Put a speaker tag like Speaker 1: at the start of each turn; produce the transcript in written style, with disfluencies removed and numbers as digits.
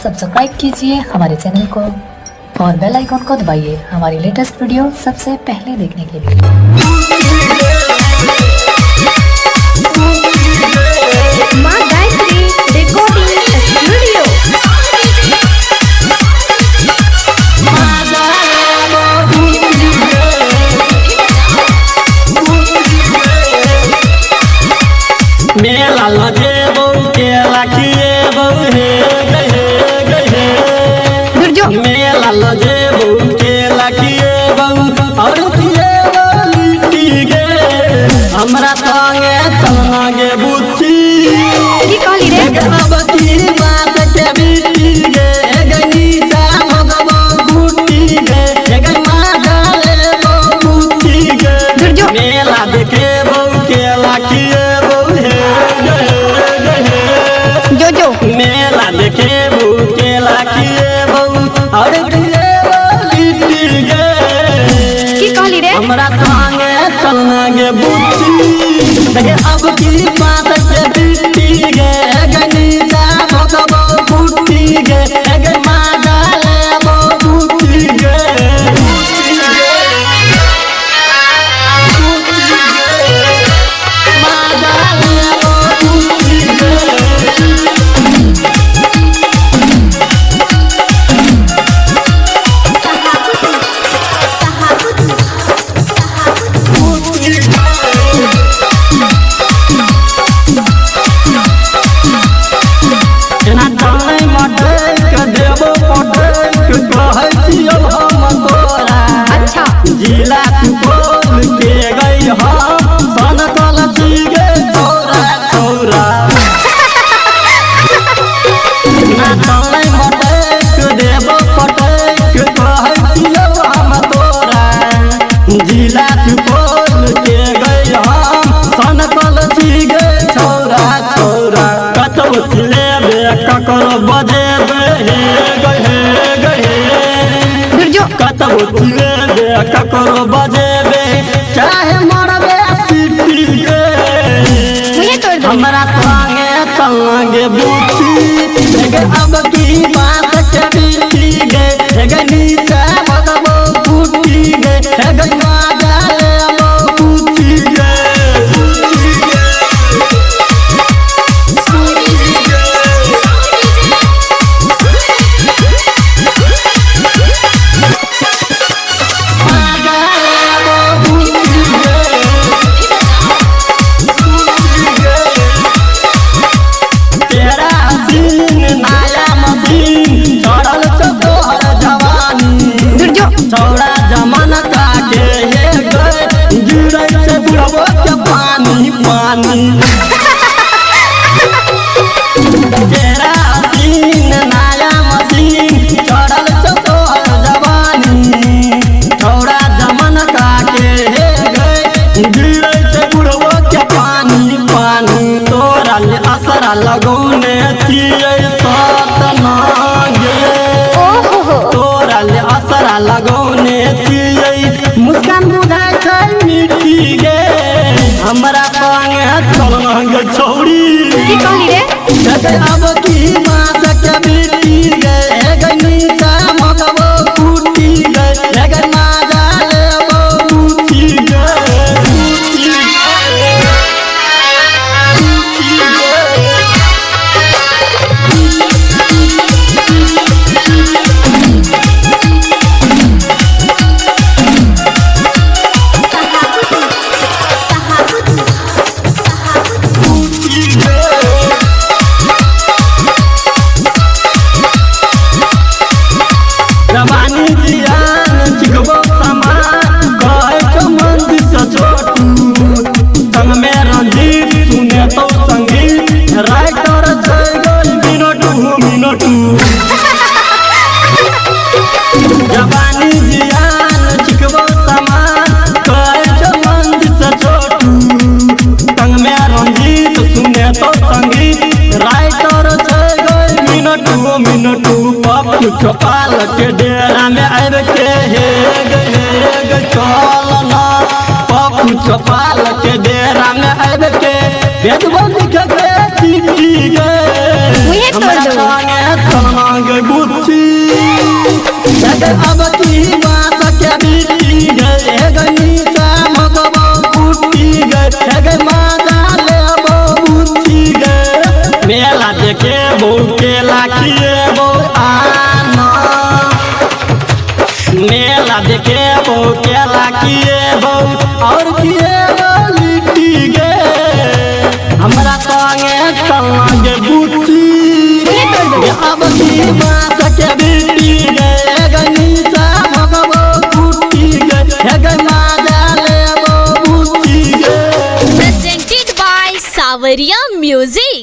Speaker 1: Subscribe कीजिए हमारे channel को और बेल आइकॉन को दबाइए हमारी लेटेस्ट वीडियो सबसे पहले देखने के लिए।
Speaker 2: माँ गायत्री रिकॉर्डिंग स्टूडियो।
Speaker 3: मेला लगे बहु के लाखिए बहु हे गहे मेला लगे बहु के लाखिए बहु और किए लिट्टी गे हमरा संगे चलना गे बुच्ची
Speaker 2: की कहली रे
Speaker 3: अब की बात के बिट्टी गे गनी सा भगवा गुट्टी गे गमा डाले बहु बुच्ची गे मेला देखे बहु के लाखिए
Speaker 2: जो
Speaker 3: मेला देखे भूखे लाखिए बहु और लिट्टी गे
Speaker 2: की कहली रे
Speaker 3: हमरा संगे चलना गे बुच्ची देखे अब की बात के बिट्टी गे गनी जा भगवा बुट्टी गे गे माँ डाले बुट्टी गे माँ डाले बुट्टी गे
Speaker 2: अच्छा
Speaker 3: जिला सुपौल के गई हम सन कलची गे चौरा चौरा ना चौड़ै मटैक देव पटैक कहै छियौ हम तोरा जिला सुपौल के गई हम सन कलची गे चौरा चौरा कतौ लेबे ककरो बजेबे हे गहे कतौ लेबे ककरो बजेबे चाहे मरबे सिटी गे हमरा संगे चलंगे बुच्ची गे अब की बात के बिट्टी गे गे नीचा भगवो बुट्टी गे गे माँ डाले बुच्ची गे चौड़ा जमान काटे हे गए गिरै से बुढ़बो के पानी पानी तेरा दिन नया मशीन चढ़ल चौहर जवानी चौड़ा जमान काटे हे गए गिरै से बुढ़बो के पानी पानी तोरा ले असरा लगौने छियै सात नागे तोरा ले असरा लगौने छियै मुस्कान बुझाय छै मिट्टी गे हमरा संगे चलना गे छौड़ी
Speaker 2: की कहली रे
Speaker 3: अब की मास के बिट्टी गे गनी सा मगबो कुट्टी गे गे माँ डाले बुच्ची गे जवानी जियान चिकबो सामान कहे छो मंदिर से छोटू संग में रंजीत सुने तो संगीत राइटर छै गई मिनटू जवानी जियान चिकबो सामान कहे छो मंदिर से छोटू संग में रंजीत सुने तो संगीत राइटर छै गई मिनटू पप्पू चौपाल के डेरा में आब के हे गे चलना पप्पू चौपाल के डेरा में आब के भेजबो लिख के चिट्ठी गे हमरा संगे चलना गे बुच्ची अब की बात के बीती गए गनीता मगबो कुटी गए माजा लेबो बुच्ची गए मेला देखे बो केला खिएबो आना मेला देखे बो केला खिएबो और खिएबो लिट्टी गे हमरा संगे चलना गे बुच्ची अब की बात के बीती गए गनीता मगबो कुटी गए माजा लेबो बुच्ची गे
Speaker 4: Presented by Savaria Music.